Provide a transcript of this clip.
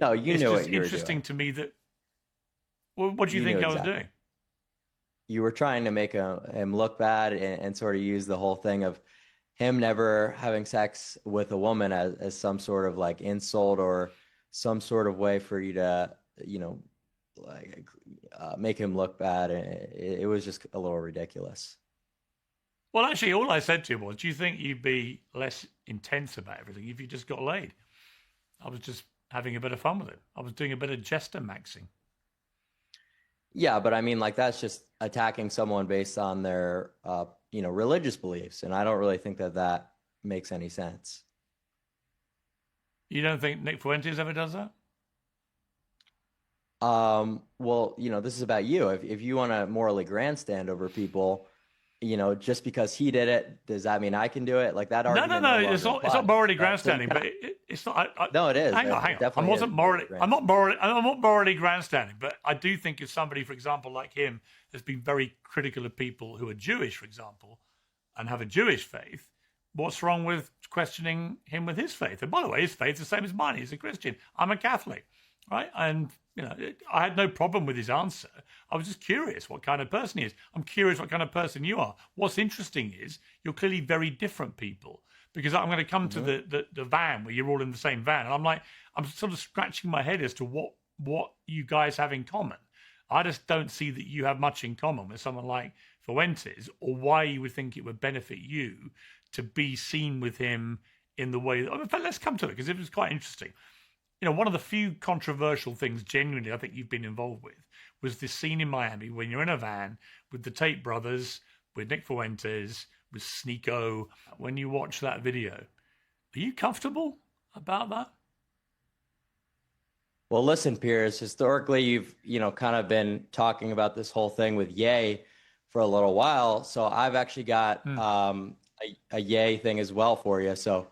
No, you It's knew just what you were interesting doing. to me that, well, what do you You knew think I was exactly. doing? You were trying to make him look bad and sort of use the whole thing of him never having sex with a woman as some sort of like insult or some sort of way for you to, you know, like make him look bad. And it was just a little ridiculous. Well, actually, all I said to him was, do you think you'd be less intense about everything if you just got laid? I was just having a bit of fun with it. I was doing a bit of jester maxing. Yeah, but I mean, like that's just attacking someone based on their, religious beliefs, and I don't really think that that makes any sense. You don't think Nick Fuentes ever does that? Well, this is about you. If you want to morally grandstand over people, just because he did it, does that mean I can do it? Like that No, no, argument no. no It's longer not. It's not applies. morally So you grandstanding, but kind it's not. no, it is. Hang on, hang It on. I definitely wasn't is morally morally. I'm not grandstanding. morally. I'm not morally grandstanding, but I do think if somebody, for example, like him, has been very critical of people who are Jewish, for example, and have a Jewish faith, what's wrong with questioning him with his faith? And by the way, his faith is the same as mine. He's a Christian. I'm a Catholic, right? And I had no problem with his answer. I was just curious what kind of person he is. I'm curious what kind of person you are. What's interesting is you're clearly very different people because I'm going to come to Hmm. the van where you're all in the same van, and I'm sort of scratching my head as to what you guys have in common. I just don't see that you have much in common with someone like Fuentes, or why you would think it would benefit you to be seen with him in the way that. In fact, let's come to it because it was quite interesting. One of the few controversial things, genuinely, I think you've been involved with was this scene in Miami when you're in a van with the Tate brothers, with Nick Fuentes, with Sneeko. When you watch that video, are you comfortable about that? Well, listen, Piers, historically, you've, kind of been talking about this whole thing with Ye for a little while. So I've actually got Hmm. a Ye thing as well for you. So